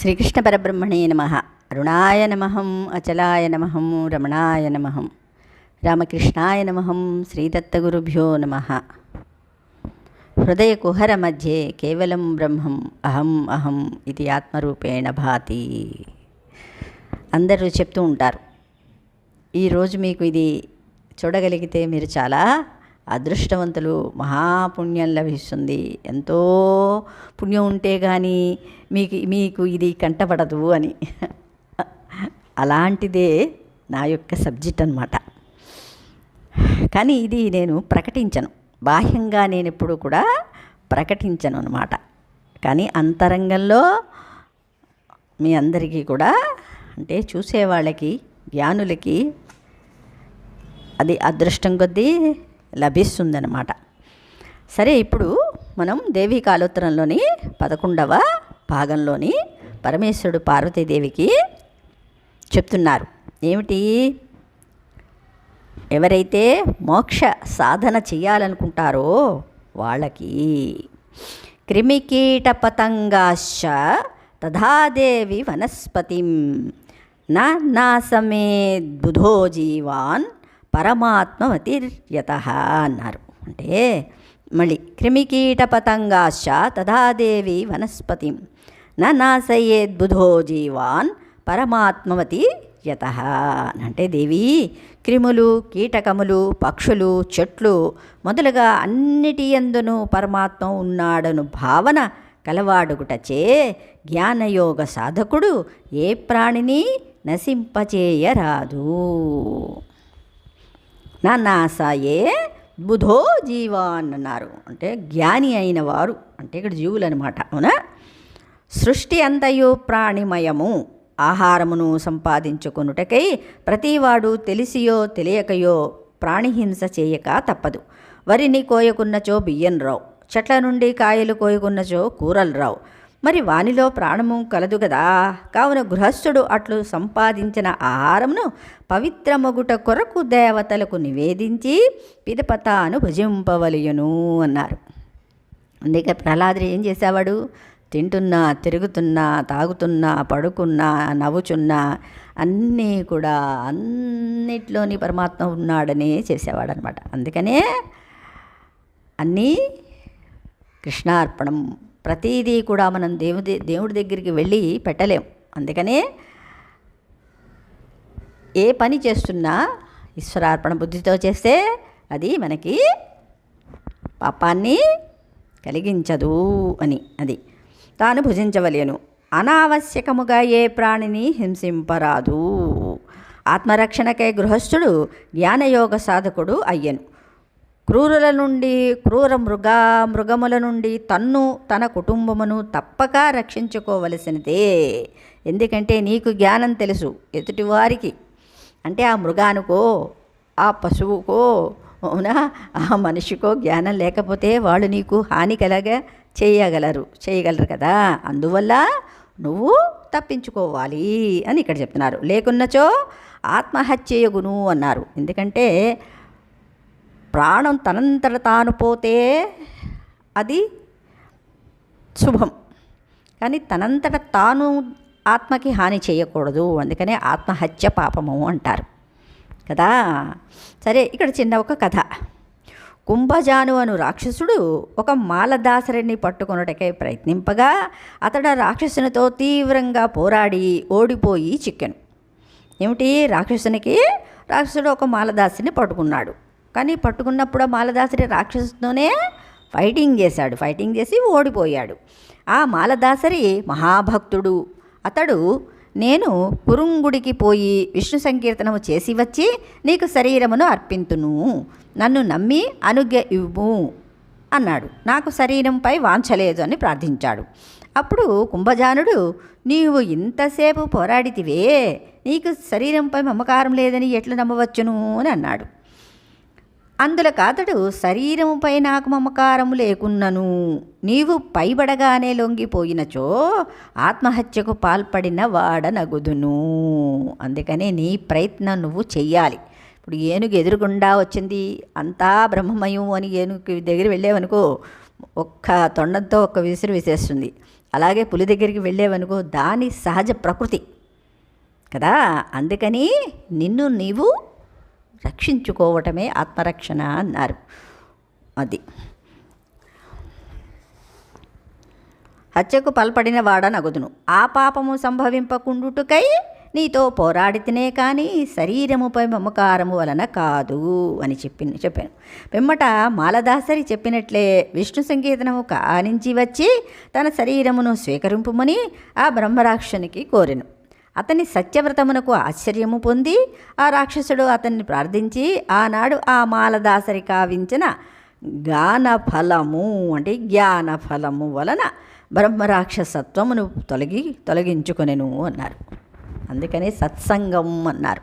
శ్రీకృష్ణ పరబ్రహ్మణే నమః. అరుణాయ నమః, అచలాయ నమః, రమణాయ నమః, రామకృష్ణాయ నమః. శ్రీదత్తగురుభ్యో నమః. హృదయ కుహర మధ్యే కేవలం బ్రహ్మం అహం అహం ఇది ఆత్మరూపేణ భాతి. అందరూ చెప్తూ ఉంటారు. ఈరోజు మీకు ఇది చూడగలిగితే మీరు చాలా అదృష్టవంతులు, మహాపుణ్యం లభిస్తుంది. ఎంతో పుణ్యం ఉంటే కానీ మీకు ఇది కంటపడదు అని. అలాంటిదే నా యొక్క సబ్జెక్ట్ అన్నమాట. కానీ ఇది నేను ప్రకటించను, బాహ్యంగా నేను ఎప్పుడు కూడా ప్రకటించను అన్నమాట. కానీ అంతరంగంలో మీ అందరికీ కూడా, అంటే చూసేవాళ్ళకి, జ్ఞానులకి అది అదృష్టం కొద్దీ లభిస్తుందన్నమాట. సరే, ఇప్పుడు మనం దేవీ కాలోత్తరంలోని 11వ భాగంలోని పరమేశ్వరుడు పార్వతీదేవికి చెప్తున్నారు. ఏమిటి? ఎవరైతే మోక్ష సాధన చేయాలనుకుంటారో వాళ్ళకి క్రిమికీట పతంగాశ్చ తథాదేవి వనస్పతిం నాసమేద్బుధో జీవాన్ పరమాత్మవతిర్యతః అన్నారు. అంటే మళ్ళీ క్రిమికీట పతంగాశ్చ తథాదేవి వనస్పతిం నాసయేద్బుధో జీవాన్ పరమాత్మవతి యతః. అంటే దేవి, క్రిములు, కీటకములు, పక్షులు, చెట్లు మొదలుగా అన్నిటి యందును పరమాత్మ ఉన్నాడను భావన కలవాడుగుటచే జ్ఞానయోగ సాధకుడు ఏ ప్రాణిని నశింపచేయరాదు. నాసాయే బుధో జీవాన్ అన్నారు. అంటే జ్ఞాని అయిన వారు, అంటే ఇక్కడ జీవులు అనమాట. అవునా? సృష్టి అంతయు ప్రాణిమయము. ఆహారమును సంపాదించుకొనుటకై ప్రతివాడు తెలిసియో తెలియకయో ప్రాణిహింస చేయక తప్పదు. వరిని కోయకున్నచో బియ్యం రావు, చెట్ల నుండి కాయలు కోయకున్నచో కూరలు రావు. మరి వానిలో ప్రాణము కలదు కదా. కావున గృహస్థుడు అట్లు సంపాదించిన ఆహారమును పవిత్రమగుట కొరకు దేవతలకు నివేదించి పిదపతాను భుజింపవలయును అన్నారు. అందుకే ప్రహ్లాదుడు ఏం చేసేవాడు? తింటున్నా, తిరుగుతున్నా, తాగుతున్నా, పడుకున్నా, నవ్వుచున్నా అన్నీ కూడా అన్నిట్లోని పరమాత్మ ఉన్నాడనే చేసేవాడు అనమాట. అందుకనే అన్నీ కృష్ణార్పణం. ప్రతిదీ కూడా మనం దేవుడి దగ్గరికి వెళ్ళి పెట్టలేం. అందుకనే ఏ పని చేస్తున్నా ఈశ్వరార్పణ బుద్ధితో చేస్తే అది మనకి పాపాన్ని కలిగించదు అని. అది తాను భుజించవలేను. అనావశ్యకముగా ఏ ప్రాణిని హింసింపరాదు. ఆత్మరక్షణకై గృహస్థుడు జ్ఞానయోగ సాధకుడు అయ్యను. క్రూరుల నుండి, క్రూర మృగముల నుండి తన్ను తన కుటుంబమును తప్పక రక్షించుకోవలసినదే. ఎందుకంటే నీకు జ్ఞానం తెలుసు, ఎదుటివారికి అంటే ఆ మృగానికో, ఆ పశువుకో, అవునా, ఆ మనిషికో జ్ఞానం లేకపోతే వాళ్ళు నీకు హాని చేయగలరు కదా. అందువల్ల నువ్వు తప్పించుకోవాలి అని ఇక్కడ చెప్తున్నారు. లేకున్నచో ఆత్మహత్యయగును అన్నారు. ఎందుకంటే ప్రాణం తనంతట తాను పోతే అది శుభం, కానీ తనంతట తాను ఆత్మకి హాని చేయకూడదు. అందుకనే ఆత్మహత్య పాపము అంటారు కదా. సరే, ఇక్కడ ఒక కథ. కుంభజాను అను రాక్షసుడు ఒక మాలదాసరిని పట్టుకొనుటకై ప్రయత్నింపగా అతడు రాక్షసునితో తీవ్రంగా పోరాడి ఓడిపోయి చిక్కెను. ఏమిటి? రాక్షసుడు ఒక మాలదాసిని పట్టుకున్నాడు. కానీ పట్టుకున్నప్పుడు ఆ మాలదాసరి రాక్షసుతోనే ఫైటింగ్ చేసి ఓడిపోయాడు. ఆ మాలదాసరి మహాభక్తుడు. అతడు, నేను కురుంగుడికి పోయి విష్ణు సంకీర్తనము చేసి వచ్చి నీకు శరీరమును అర్పింతును, నన్ను నమ్మి అనుజ్ఞ ఇవ్వు అన్నాడు. నాకు శరీరంపై వాంఛలేదు అని ప్రార్థించాడు. అప్పుడు కుంభజానుడు, నీవు ఇంతసేపు పోరాడితివే, నీకు శరీరంపై మమకారం లేదని ఎట్లు నమ్మవచ్చును అని అన్నాడు. అందులో అతడు, శరీరముపై నాకు మమకారము లేకున్నను నీవు పైబడగానే లొంగిపోయినచో ఆత్మహత్యకు పాల్పడిన వాడనగుదును. అందుకనే నీ ప్రయత్నం నువ్వు చెయ్యాలి. ఇప్పుడు ఏనుగు ఎదురుగుండా వచ్చింది, అంతా బ్రహ్మమయం అని ఏనుగు దగ్గర వెళ్ళేవనుకో, ఒక్క తొండంతో ఒక్క విసిరు విసేస్తుంది. అలాగే పులి దగ్గరికి వెళ్ళేవనుకో దాని సహజ ప్రకృతి కదా. అందుకని నిన్ను నీవు రక్షించుకోవటమే ఆత్మరక్షణ అన్నారు. అది హత్యకు పాల్పడిన వాడనగుదును, ఆ పాపము సంభవింపకుండుటకై నీతో పోరాడితేనే కానీ శరీరముపై మమకారము వలన కాదు అని చెప్పాను. పిమ్మట మాలదాసరి చెప్పినట్లే విష్ణు సంకీర్తనము కానించి వచ్చి తన శరీరమును స్వీకరింపుమని ఆ బ్రహ్మరాక్షునికి కోరెను. అతని సత్యవ్రతమునకు ఆశ్చర్యము పొంది ఆ రాక్షసుడు అతన్ని ప్రార్థించి ఆనాడు ఆ మాలదాసరి కావించిన గానఫలము అంటే జ్ఞానఫలము వలన బ్రహ్మరాక్షసత్వమును తొలగించుకొనెను అన్నారు. అందుకని సత్సంగం అన్నారు.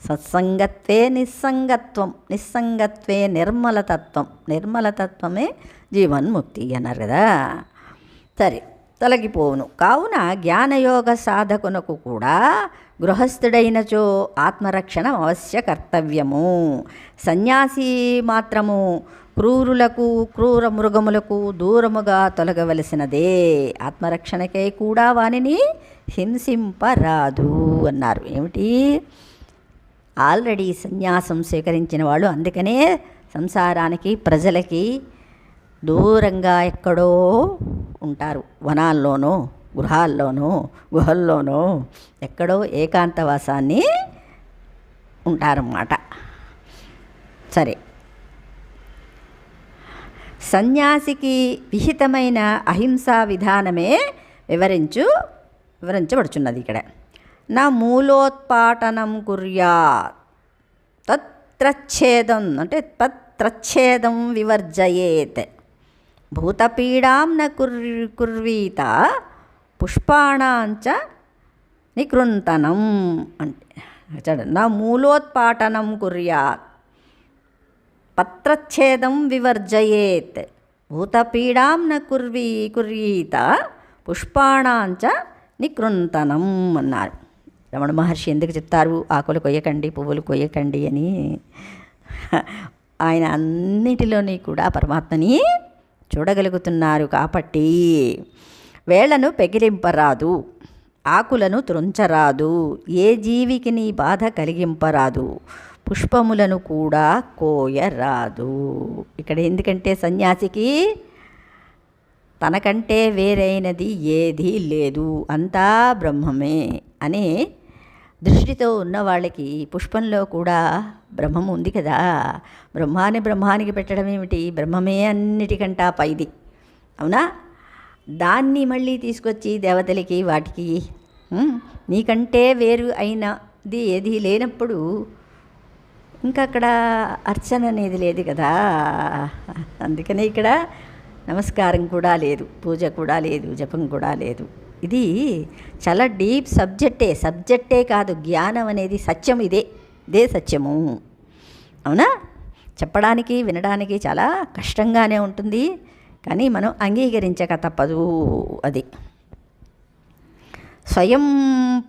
సత్సంగత్వే నిస్సంగత్వం, నిస్సంగత్వే నిర్మలతత్వం, నిర్మలతత్వమే జీవన్ముక్తి అన్నారు కదా. సరే, తొలగిపోవును. కావున జ్ఞానయోగ సాధకునకు కూడా గృహస్థుడైనచో ఆత్మరక్షణ అవశ్య కర్తవ్యము. సన్యాసి మాత్రము క్రూరులకు క్రూర మృగములకు దూరముగా తొలగవలసినదే. ఆత్మరక్షణకై కూడా వానిని హింసింపరాదు అన్నారు. ఏమిటి? ఆల్రెడీ సన్యాసం స్వీకరించిన వాళ్ళు అందుకనే సంసారానికి ప్రజలకి దూరంగా ఎక్కడో ఉంటారు. వనాల్లోనో గృహాల్లోనో గుహల్లోనో ఎక్కడో ఏకాంతవాసాన్ని ఉంటారన్నమాట. సరే, సన్యాసికి విహితమైన అహింసా విధానమే వివరించబడుచున్నది ఇక్కడ. నా మూలోత్పాటనం కుర్యాత్ తత్రచ్ఛేదం అంటే తత్రచ్ఛేదం వివర్జయేత్ భూతపీడాం న కుర్వీత పుష్పాణాంచ నికృంతనం అంటే నా మూలోత్పాటనం కుర్యాత్ పత్రచ్ఛేదం వివర్జయేత్ భూతపీడాం న కుర్వీత పుష్పాణాంచ నికృంతనం అన్నారు. రమణ మహర్షి ఎందుకు చెప్తారు ఆకులు కొయ్యకండి, పువ్వులు కొయ్యకండి అని? ఆయన అన్నిటిలోని కూడా పరమాత్మని చూడగలుగుతున్నారు కాబట్టి వేళ్లను పెగిలింపరాదు, ఆకులను త్రుంచరాదు, ఏ జీవికి నీ బాధ కలిగింపరాదు, పుష్పములను కూడా కోయరాదు. ఇక్కడ ఎందుకంటే సన్యాసికి తనకంటే వేరైనది ఏదీ లేదు, అంతా బ్రహ్మమే అనే దృష్టితో ఉన్న వాళ్ళకి పుష్పంలో కూడా బ్రహ్మం ఉంది కదా. బ్రహ్మాన్ని బ్రహ్మానికి పెట్టడం ఏమిటి? బ్రహ్మమే అన్నిటికంటా పైది, అవునా? దాన్ని మళ్ళీ తీసుకొచ్చి దేవతలకి వాటికి నీకంటే వేరు అయినది ఏది లేనప్పుడు ఇంకా అక్కడ అర్చన అనేది లేదు కదా. అందుకనే ఇక్కడ నమస్కారం కూడా లేదు, పూజ కూడా లేదు, జపం కూడా లేదు. ఇది చాలా డీప్ సబ్జెక్టే కాదు. జ్ఞానం అనేది సత్యం, ఇదే సత్యము, అవునా? చెప్పడానికి వినడానికి చాలా కష్టంగానే ఉంటుంది, కానీ మనం అంగీకరించక తప్పదు. అది స్వయం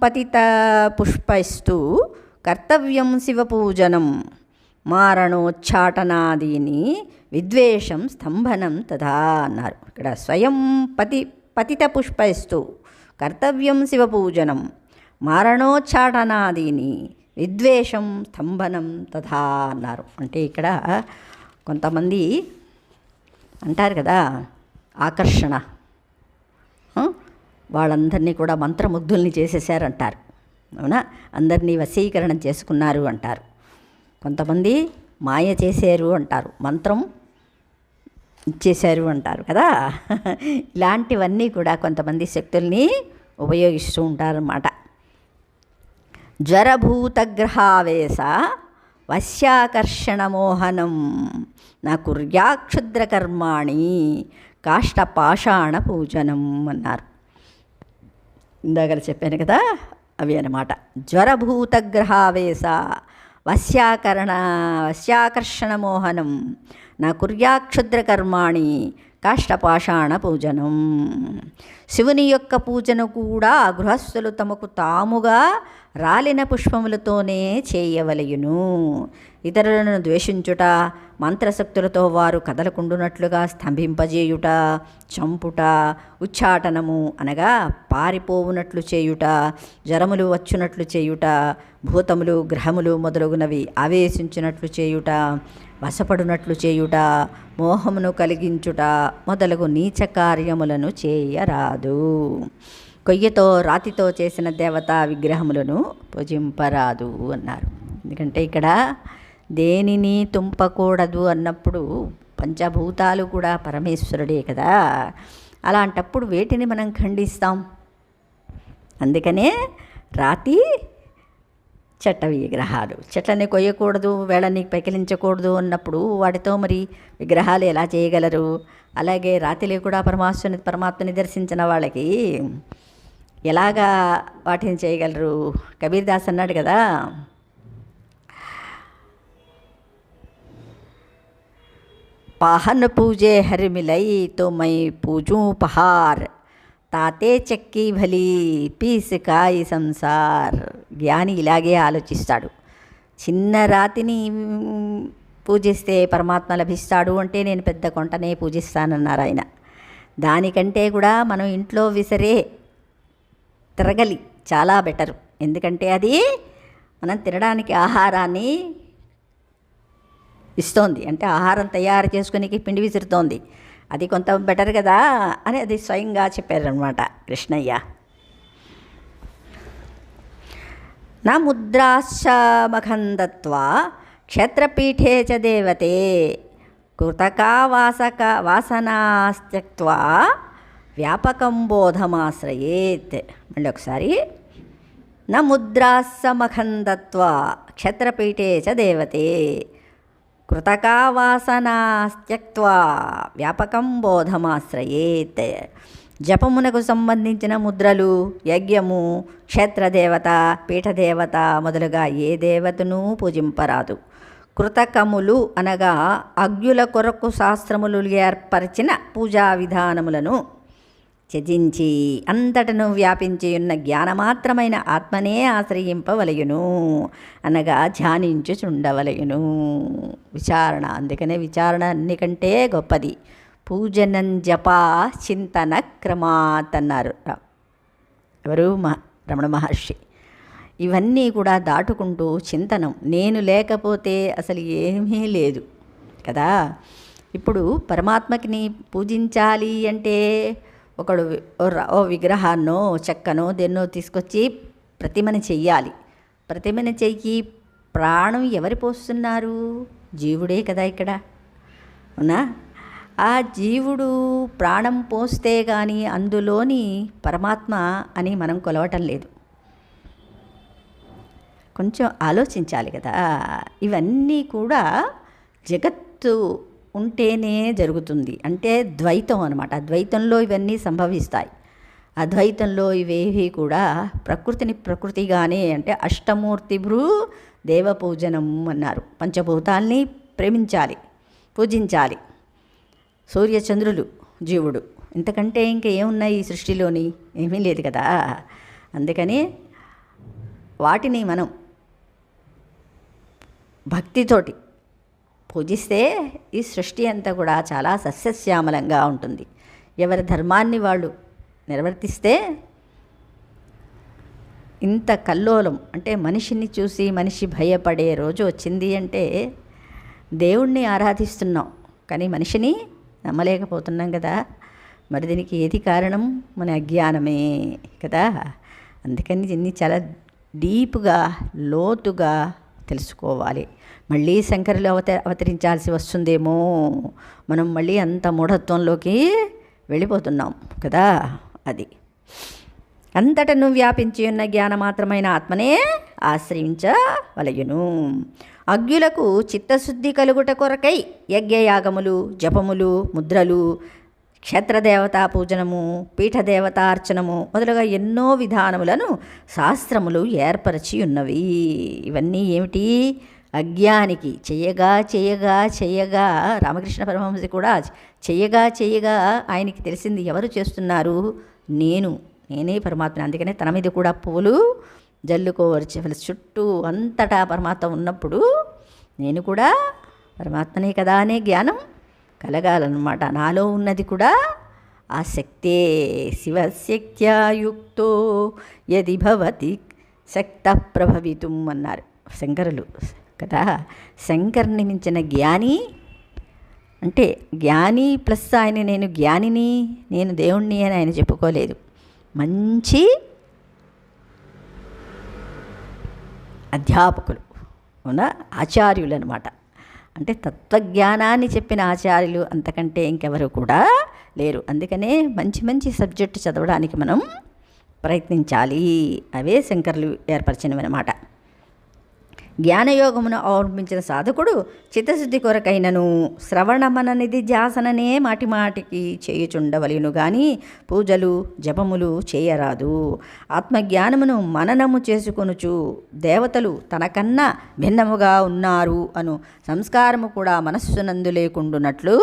పతిత పుష్పైస్తు కర్తవ్యం శివపూజనం మారణోచ్చాటనాదీని విద్వేషం స్తంభనం తథా అన్నారు. ఇక్కడ స్వయం పతిత పుష్పైస్తు కర్తవ్యం శివపూజనం మారణోచ్చాటనాదీని విద్వేషం స్తంభనం తథా అన్నారు. అంటే ఇక్కడ కొంతమంది అంటారు కదా, ఆకర్షణ, వాళ్ళందరినీ కూడా మంత్రముగ్ధుల్ని చేసేసారంటారు, అవునా? అందరినీ వశీకరణం చేసుకున్నారు అంటారు. కొంతమంది మాయ చేశారు అంటారు, మంత్రం ఇచ్చేశారు అంటారు కదా. ఇలాంటివన్నీ కూడా కొంతమంది శక్తుల్ని ఉపయోగిస్తూ ఉంటారన్నమాట. జ్వరభూతగ్రహావేశ వశ్యాకర్షణ మోహనం నా కుర్యాక్షుద్రకర్మాణి కాష్టపాషాణ పూజనం అన్నారు. ఇందాక చెప్పాను కదా, అవి అన్నమాట. జ్వరభూతగ్రహావేశ వశ్యాకర్షణ మోహనం నా కుర్యాక్షుద్రకర్మాణి కాష్టపాషాణ పూజనం. శివుని యొక్క పూజను కూడా గృహస్థులు తమకు తాముగా రాలిన పుష్పములతోనే చేయవలయును. ఇతరులను ద్వేషించుట, మంత్రశక్తులతో వారు కదలకుండునట్లుగా స్తంభింపజేయుట, చంపుట, ఉచ్చాటనము అనగా పారిపోవునట్లు చేయుట, జ్వరములు వచ్చునట్లు చేయుట, భూతములు గ్రహములు మొదలగునవి ఆవేశించినట్లు చేయుట, వశపడునట్లు చేయుట, మోహమును కలిగించుట మొదలగు నీచ కార్యములను చేయరాదు. కొయ్యతో రాతితో చేసిన దేవతా విగ్రహములను పూజింపరాదు అన్నారు. ఎందుకంటే ఇక్కడ దేనిని తుంపకూడదు అన్నప్పుడు పంచభూతాలు కూడా పరమేశ్వరుడే కదా. అలాంటప్పుడు వేటిని మనం ఖండిస్తాం? అందుకనే రాతి చెట్ట విగ్రహాలు, చెట్లని కొయ్యకూడదు, వేళని పెకిలించకూడదు అన్నప్పుడు వాటితో మరి విగ్రహాలు ఎలా చేయగలరు? అలాగే రాతిలో కూడా పరమాత్మని దర్శించిన వాళ్ళకి ఎలాగా వాటిని చేయగలరు? కబీర్ దాస్ అన్నాడు కదా, పాహన్ పూజే హరిమిలై తో మై పూజూ పహార్, తాతే చెక్కి భలి పీసికాయి సంసార్. జ్ఞాని ఇలాగే ఆలోచిస్తాడు. చిన్న రాతిని పూజిస్తే పరమాత్మ లభిస్తాడు అంటే నేను పెద్ద కొంటనే పూజిస్తానన్నారు ఆయన. దానికంటే కూడా మనం ఇంట్లో విసరే తిరగలి చాలా బెటరు. ఎందుకంటే అది మనం తినడానికి ఆహారాన్ని ఇస్తోంది, అంటే ఆహారం తయారు చేసుకునేకి పిండి విసురుతోంది. అది కొంత బెటర్ కదా అని అది స్వయంగా చెప్పారనమాట కృష్ణయ్య. నా ముద్రాశ్చ మఖందత్వా క్షేత్రపీఠే చ దేవతే కృతకా వాసనాస్త్యక్త్వా వ్యాపకం బోధమాశ్రయేత్. మళ్ళీ ఒకసారి, నా ముద్రాస్స మఖందత్వా క్షేత్రపీఠే చ దేవతే కృతకా వాసనాస్త్యక్త్వా వ్యాపకం బోధమాశ్రయేత్. జపమునకు సంబంధించిన ముద్రలు, యజ్ఞము, క్షేత్రదేవత, పీఠదేవత మొదలుగా ఏ దేవతను పూజింపరాదు. కృతకములు అనగా అజ్ఞుల కొరకు శాస్త్రములు ఏర్పరిచిన పూజా విధానములను త్యజించి అంతటను వ్యాపించి ఉన్న జ్ఞానమాత్రమైన ఆత్మనే ఆశ్రయింపవలయును అనగా ధ్యానించుచుండవలయును. విచారణ, అందుకనే విచారణ అన్నికంటే గొప్పది. పూజనం జపా చింతన క్రమాత్ అన్నారు ఎవరు? రమణ మహర్షి. ఇవన్నీ కూడా దాటుకుంటూ చింతనం, నేను లేకపోతే అసలు ఏమీ లేదు కదా. ఇప్పుడు పరమాత్మకిని పూజించాలి అంటే ఒకడు ఓ విగ్రహాన్నో చెక్కనో దేన్నో తీసుకొచ్చి ప్రతిమని చెయ్యాలి. ప్రతిమని చెయ్యి ప్రాణం ఎవరు పోస్తున్నారు? జీవుడే కదా ఇక్కడ. అవునా? ఆ జీవుడు ప్రాణం పోస్తే కానీ అందులోని పరమాత్మ అని మనం కొలవటం లేదు. కొంచెం ఆలోచించాలి కదా. ఇవన్నీ కూడా జగత్తు ఉంటేనే జరుగుతుంది. అంటే ద్వైతం అనమాట. ద్వైతంలో ఇవన్నీ సంభవిస్తాయి. అద్వైతంలో ఇవేవి కూడా ప్రకృతిని ప్రకృతిగానే, అంటే అష్టమూర్తిభృ దేవపూజనం అన్నారు. పంచభూతాల్ని ప్రేమించాలి, పూజించాలి. సూర్యచంద్రులు, జీవుడు, ఇంతకంటే ఇంకా ఏమున్నాయి ఈ సృష్టిలోని? ఏమీ లేదు కదా. అందుకని వాటిని మనం భక్తితోటి పూజిస్తే ఈ సృష్టి అంతా కూడా చాలా సస్యశ్యామలంగా ఉంటుంది. ఎవరి ధర్మాన్ని వాళ్ళు నిర్వర్తిస్తే ఇంత కల్లోలం, అంటే మనిషిని చూసి మనిషి భయపడే రోజు వచ్చింది అంటే దేవుణ్ణి ఆరాధిస్తున్నాం కానీ మనిషిని నమ్మలేకపోతున్నాం కదా. మరి దీనికి ఏది కారణం? మన అజ్ఞానమే కదా. అందుకని దీన్ని చాలా డీప్గా, లోతుగా తెలుసుకోవాలి. మళ్ళీ శంకరులు అవతరించాల్సి వస్తుందేమో, మనం మళ్ళీ అంత మూఢత్వంలోకి వెళ్ళిపోతున్నాం కదా. అది అంతటను వ్యాపించి ఉన్న జ్ఞానమాత్రమైన ఆత్మనే ఆశ్రయించవలయును. అజ్ఞులకు చిత్తశుద్ధి కలుగుట కొరకై యజ్ఞయాగములు, జపములు, ముద్రలు, క్షేత్రదేవతా పూజనము, పీఠదేవతార్చనము మొదలుగా ఎన్నో విధానములను శాస్త్రములు ఏర్పరచి ఉన్నవి. ఇవన్నీ ఏమిటి? అజ్ఞానికి చేయగా చేయగా చేయగా, రామకృష్ణ పరమహంస కూడా చేయగా చేయగా ఆయనకి తెలిసింది ఎవరు చేస్తున్నారు? నేనే పరమాత్మ. అందుకనే తన మీద కూడా పువ్వులు జల్లుకోవచ్చు చుట్టూ అంతటా పరమాత్మ ఉన్నప్పుడు నేను కూడా పరమాత్మనే కదా అనే జ్ఞానం కలగాలన్నమాట. నాలో ఉన్నది కూడా ఆ శక్తే. శివశక్త్యా యుక్తో యది భవతి శక్త ప్రభవితుం అన్నారు శంకరులు కదా. శంకరుని మించిన జ్ఞాని అంటే జ్ఞాని ప్లస్ ఆయన నేను జ్ఞానిని, నేను దేవుణ్ణి అని ఆయన చెప్పుకోలేదు. మంచి అధ్యాపకులు, అవునా, ఆచార్యులు అనమాట. అంటే తత్వజ్ఞానాన్ని చెప్పిన ఆచార్యులు అంతకంటే ఇంకెవరు కూడా లేరు. అందుకనే మంచి మంచి సబ్జెక్టు చదవడానికి మనం ప్రయత్నించాలి. అవే శంకరులు ఏర్పరిచినవన్నమాట. జ్ఞానయోగమును అవలంబించిన సాధకుడు చిత్తశుద్ధి కొరకైనను శ్రవణమన నిధిధ్యాసననే మాటిమాటికి చేయుచుండవలెను గాని పూజలు జపములు చేయరాదు. ఆత్మజ్ఞానమును మననము చేసుకొనుచు దేవతలు తనకన్నా భిన్నముగా ఉన్నారు అను సంస్కారము కూడా మనస్సునందు లేకుండునట్లు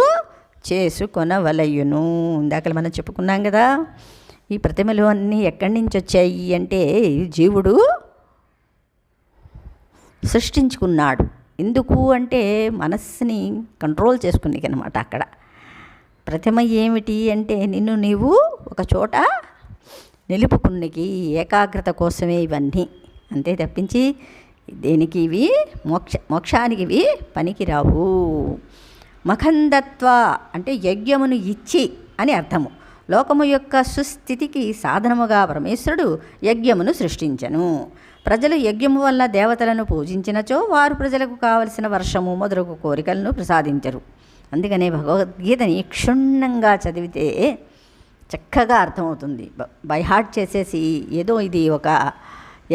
చేసుకొనవలయును. ఇందాక మనం చెప్పుకున్నాం కదా, ఈ ప్రతిమలు అన్నీ ఎక్కడి నుంచి వచ్చాయి అంటే జీవుడు సృష్టించుకున్నాడు. ఎందుకు అంటే మనస్సుని కంట్రోల్ చేసుకునేకి అనమాట. అక్కడ ప్రతిమ ఏమిటి అంటే నిన్ను నీవు ఒక చోట నిలుపుకున్నకి ఏకాగ్రత కోసమే ఇవన్నీ, అంతే తప్పించి దేనికి ఇవి మోక్షానికి ఇవి పనికిరావు. మఖందత్వ అంటే యజ్ఞమును ఇచ్చి అని అర్థము. లోకము యొక్క సుస్థితికి సాధనముగా పరమేశ్వరుడు యజ్ఞమును సృష్టించెను. ప్రజలు యజ్ఞము వల్ల దేవతలను పూజించినచో వారు ప్రజలకు కావలసిన వర్షము మొదలగు కోరికలను ప్రసాదించరు. అందుకనే భగవద్గీతని క్షుణ్ణంగా చదివితే చక్కగా అర్థమవుతుంది. బైహార్ట్ చేసేసి ఏదో ఇది ఒక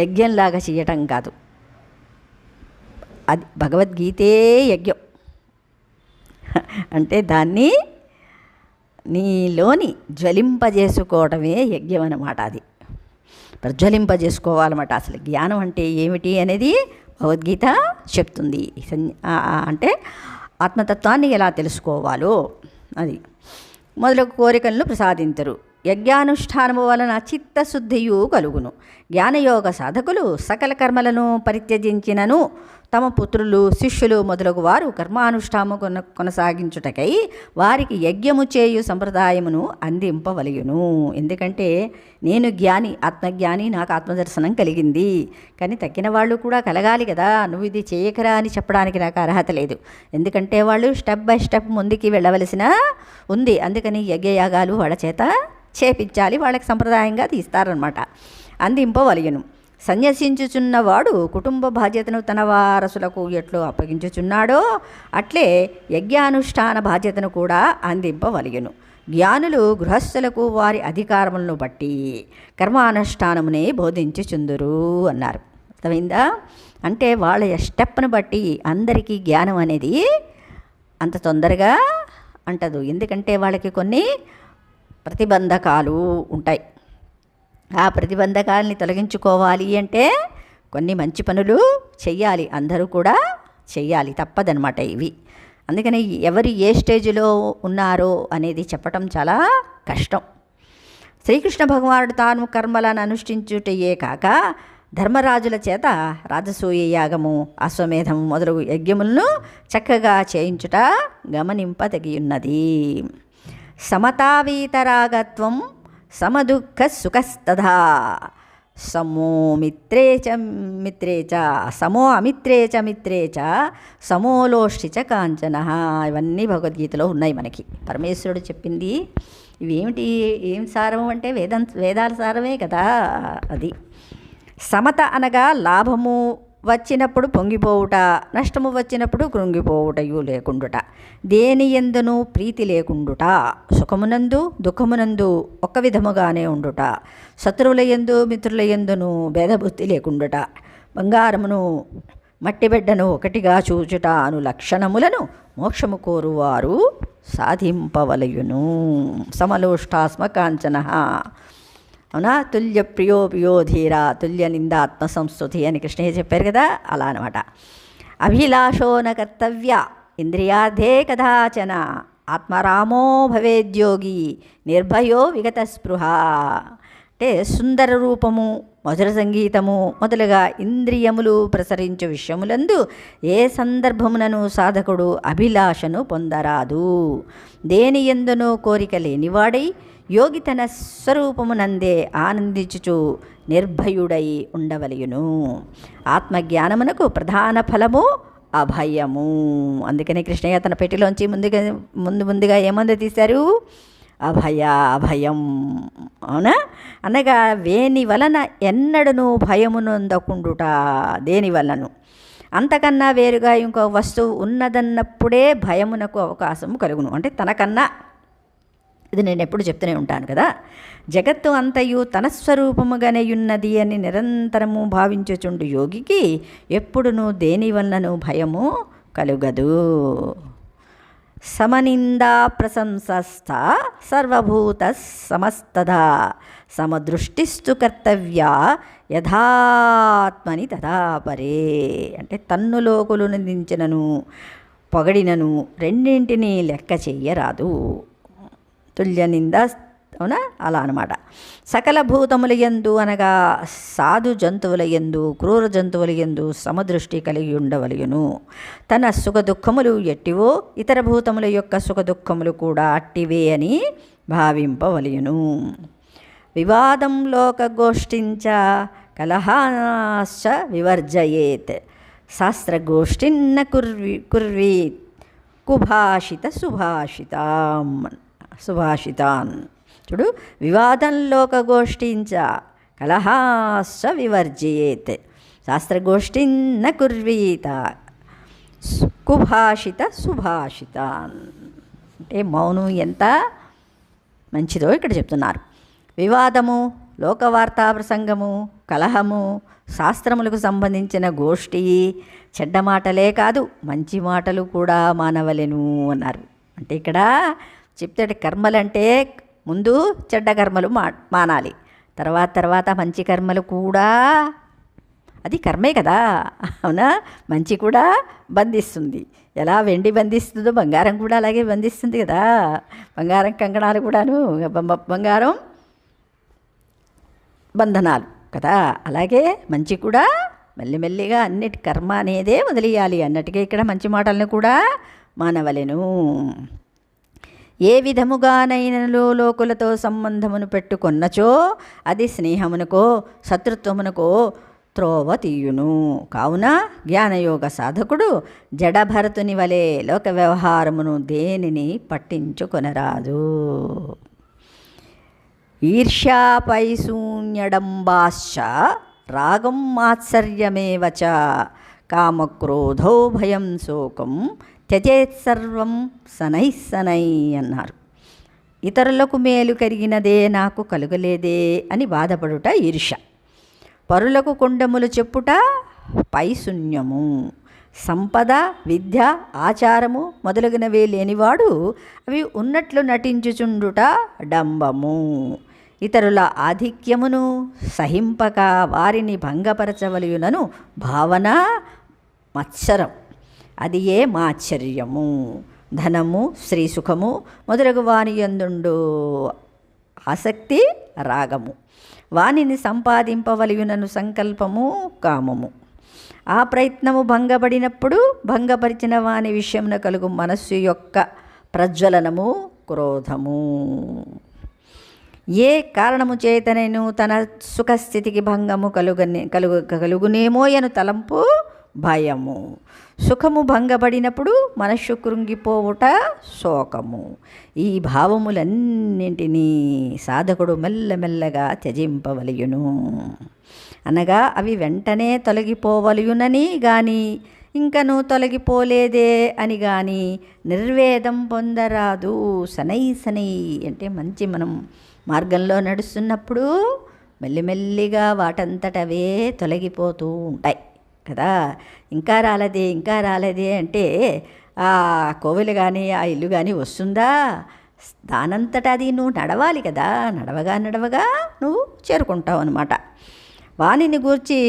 యజ్ఞంలాగా చేయటం కాదు. అది భగవద్గీతే యజ్ఞం అంటే దాన్ని నీలోని జ్వలింపజేసుకోవటమే యజ్ఞం అన్నమాట. అది ప్రజ్వలింపజేసుకోవాలన్నమాట. అసలు జ్ఞానం అంటే ఏమిటి అనేది భగవద్గీత చెప్తుంది. అంటే ఆత్మతత్వాన్ని ఎలా తెలుసుకోవాలో అది మొదలగు కోరికలను ప్రసాదించరు. యజ్ఞానుష్ఠానము వలన చిత్తశుద్ధియు కలుగును. జ్ఞానయోగ సాధకులు సకల కర్మలను పరిత్యజించినను తమ పుత్రులు శిష్యులు మొదలగు వారు కర్మానుష్ఠానము కొనసాగించుటకై వారికి యజ్ఞము చేయు సంప్రదాయమును అందింపవలయును. ఎందుకంటే నేను జ్ఞాని, ఆత్మజ్ఞాని, నాకు ఆత్మదర్శనం కలిగింది, కానీ తక్కిన వాళ్ళు కూడా కలగాలి కదా. నువ్వు ఇది చేయకరా అని చెప్పడానికి నాకు అర్హత లేదు. ఎందుకంటే వాళ్ళు స్టెప్ బై స్టెప్ ముందుకి వెళ్ళవలసిన ఉంది. అందుకని యజ్ఞయాగాలు వాళ్ళ చేత చేపించాలి, వాళ్ళకి సంప్రదాయంగా తీస్తారనమాట. అందింపవలయును. సన్యసించుచున్నవాడు కుటుంబ బాధ్యతను తన వారసులకు ఎట్లు అప్పగించుచున్నాడో అట్లే యజ్ఞానుష్ఠాన బాధ్యతను కూడా అందింపవలయును. జ్ఞానులు గృహస్థులకు వారి అధికారములను బట్టి కర్మానుష్ఠానమునే బోధించుచుందురు అన్నారు. అర్థమైందా? అంటే వాళ్ళ స్టెప్ను బట్టి అందరికీ జ్ఞానం అనేది అంత తొందరగా అంటదు. ఎందుకంటే వాళ్ళకి కొన్ని ప్రతిబంధకాలు ఉంటాయి. ఆ ప్రతిబంధకాలని తొలగించుకోవాలి అంటే కొన్ని మంచి పనులు చెయ్యాలి, అందరూ కూడా చెయ్యాలి, తప్పదనమాట ఇవి. అందుకని ఎవరు ఏ స్టేజ్లో ఉన్నారో అనేది చెప్పటం చాలా కష్టం. శ్రీకృష్ణ భగవానుడు తాను కర్మలను అనుష్ఠించుటయే కాక ధర్మరాజుల చేత రాజసూయ యాగము, అశ్వమేధము మొదలగు యజ్ఞములను చక్కగా చేయించుట గమనింపదగియున్నది. సమతావీతరాగత్వం సమదుఃఖ సుఖస్తథా సమో మిత్రే చ మిత్రే చ సమో అమిత్రే చ మిత్రే చ సమోలోష్టి చ కాంచన. ఇవన్నీ భగవద్గీతలో ఉన్నాయి మనకి. పరమేశ్వరుడు చెప్పింది ఇవేమిటి, ఏం సారం అంటే వేదాల సారమే కదా. అది సమత అనగా లాభము వచ్చినప్పుడు పొంగిపోవుట, నష్టము వచ్చినప్పుడు కృంగిపోవుటయు లేకుండుట, దేని యందును ప్రీతి లేకుండుట, సుఖమునందు దుఃఖమునందు ఒక్క విధముగానే ఉండుట, శత్రువుల యందు మిత్రుల యందును భేదబుద్ధి లేకుండుట, బంగారమును మట్టిబిడ్డను ఒకటిగా చూచుట అను లక్షణములను మోక్షము కోరువారు సాధింపవలయును. సమలోష్టాస్మ కాంచన. అవునా? తుల్య ప్రియోపియో ధీర తుల్య నిందాత్మ సంస్థుతి అని కృష్ణయ్య చెప్పారు కదా, అలా అనమాట. అభిలాషో న కర్తవ్య ఇంద్రియార్థే కదాచన ఆత్మరామో భవేద్యోగి నిర్భయో విగత స్పృహ. అంటే సుందర రూపము, మధుర సంగీతము మొదలుగా ఇంద్రియములు ప్రసరించు విషయములందు ఏ సందర్భమునను సాధకుడు అభిలాషను పొందరాదు. దేని యందునూ కోరిక లేనివాడై యోగి తన స్వరూపమునందే ఆనందించుచు నిర్భయుడై ఉండవలయును. ఆత్మజ్ఞానమునకు ప్రధాన ఫలము అభయము. అందుకనే కృష్ణయ్య తన పెట్టిలోంచి ముందుగా ఏమంది తీశారు? అభయం. అవునా? అనగా వేని వలన ఎన్నడను భయమునందకుండుట. దేని వలన అంతకన్నా వేరుగా ఇంకో వస్తువు ఉన్నదన్నప్పుడే భయమునకు అవకాశము కలుగును. అంటే తనకన్నా, ఇది నేను ఎప్పుడు చెప్తూనే ఉంటాను కదా, జగత్తు అంతయు తన స్వరూపముగానే ఉన్నది అని నిరంతరము భావించుచుండు యోగికి ఎప్పుడునూ దేని వలనను భయము కలుగదు. సమనిందా ప్రశంసస్థ సర్వభూత సమస్తదా సమదృష్టిస్తు కర్తవ్య యథాత్మని తథా పరే. అంటే తన్ను లోకులు నిందించినను పొగడినను రెండింటినీ లెక్క చెయ్యరాదు. తుల్య నింద, అవునా? అలా అనమాట. సకల భూతముల యందు అనగా సాధు జంతువుల యందు, క్రూర జంతువుల యందు సమదృష్టి కలిగి ఉండవలయును. తన సుఖ దుఃఖములు ఎట్టివో ఇతర భూతముల యొక్క సుఖ దుఃఖములు కూడా అట్టివే అని భావింపవలయును. వివాదం లోకగోష్ఠించ కలహాశ్చ వివర్జయేత్ శాస్త్రగోష్ఠిన్న కుర్వీత్ కుభాషిత సుభాషితాన్. చూడు, వివాదంలోకగోష్ఠించ కలహాశ్చ వివర్జయేత్ శాస్త్రగోష్ఠిన్న కుర్వీత కుభాషిత సుభాషితాన్. అంటే మౌనం ఎంత మంచిదో ఇక్కడ చెప్తున్నారు. వివాదము, లోకవార్తా ప్రసంగము, కలహము, శాస్త్రములకు సంబంధించిన గోష్ఠి, చెడ్డ మాటలే కాదు మంచి మాటలు కూడా మానవలెను అన్నారు. అంటే ఇక్కడ చెప్తాడు, కర్మలంటే ముందు చెడ్డ కర్మలు మానాలి, తర్వాత మంచి కర్మలు కూడా, అది కర్మే కదా, అవునా? మంచి కూడా బంధిస్తుంది. ఎలా వెండి బంధిస్తుందో బంగారం కూడా అలాగే బంధిస్తుంది కదా. బంగారం కంకణాలు కూడాను బంగారం బంధనాలు కదా. అలాగే మంచి కూడా మెల్లిమెల్లిగా అన్నిటి కర్మ అనేదే వదిలేయాలి అన్నట్టుగా ఇక్కడ మంచి మాటలను కూడా మానవలెను. ఏ విధముగానైనలో లోకులతో సంబంధమును పెట్టుకొన్నచో అది స్నేహమునకో శత్రుత్వమునకో త్రోవ తీయును. కావున జ్ఞానయోగ సాధకుడు జడభరతుని వలె లోక వ్యవహారమును దేనిని పట్టించుకొనరాదు. ఈర్ష్యాపైశూన్యడంబాశ్చ రాగం మాత్సర్యమేవచ కామక్రోధో భయం శోకం త్యజేత్ సర్వం శనై అన్నారు. ఇతరులకు మేలు కలిగినదే నాకు కలుగలేదే అని బాధపడుట ఈర్ష్య. పరులకు కొండములు చెప్పుట పైశూన్యము. సంపద, విద్య, ఆచారము మొదలగునవే లేనివాడు అవి ఉన్నట్లు నటించుచుండుట డంబము. ఇతరుల ఆధిక్యమును సహింపక వారిని భంగపరచవలయునను భావన మత్సరం, అది ఏ మాశ్చర్యము. ధనము, శ్రీసుఖము మొదలగు వాని యందుండు ఆసక్తి రాగము. వానిని సంపాదింపవలయునను సంకల్పము కామము. ఆ ప్రయత్నము భంగపడినప్పుడు భంగపరిచిన వాని విషయమున కలుగు మనస్సు యొక్క ప్రజ్వలనము క్రోధము. ఏ కారణము చేతనైను తన సుఖస్థితికి భంగము కలుగునేమోయను తలంపు భయము. సుఖము భంగపడినప్పుడు మనస్సు కృంగిపోవుట శోకము. ఈ భావములన్నింటినీ సాధకుడు మెల్లమెల్లగా త్యజింపవలయును. అనగా అవి వెంటనే తొలగిపోవలయునని గాని ఇంకను తొలగిపోలేదే అని గాని నిర్వేదం పొందరాదు. శనై అంటే మంచి మనం మార్గంలో నడుస్తున్నప్పుడు మెల్లిమెల్లిగా వాటంతటవే తొలగిపోతూ ఉంటాయి కదా. ఇంకా రాలేదే అంటే ఆ కోవిలు కానీ ఆ ఇల్లు కానీ వస్తుందా? దానంతటా అది నువ్వు నడవాలి కదా. నడవగా నువ్వు చేరుకుంటావు అన్నమాట. వానిని గూర్చి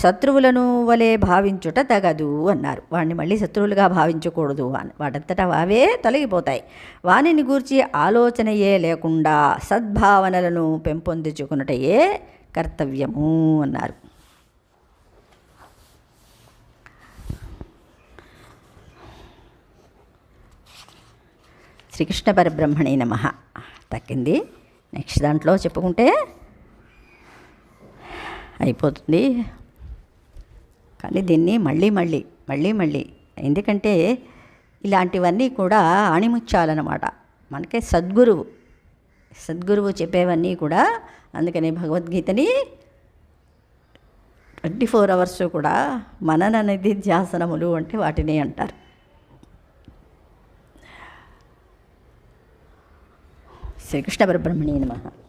శత్రువులను వలె భావించుట తగదు అన్నారు. వాడిని మళ్ళీ శత్రువులుగా భావించకూడదు. వాటంతటా అవే తొలగిపోతాయి. వానిని గూర్చి ఆలోచనయే లేకుండా సద్భావనలను పెంపొందించుకున్నటయే కర్తవ్యము అన్నారు. శ్రీకృష్ణ పరబ్రహ్మణే నమః తక్కింది. నెక్స్ట్ దాంట్లో చెప్పుకుంటే అయిపోతుంది. కానీ దీన్ని మళ్ళీ ఎందుకంటే ఇలాంటివన్నీ కూడా ఆణిముత్యాలన్నమాట. మనకే సద్గురువు చెప్పేవన్నీ కూడా. అందుకని భగవద్గీతని 24 hours కూడా మనన నిధిధ్యాసనములు అంటే వాటిని అంటారు. శ్రీకృష్ణ పరబ్రహ్మణే నమః.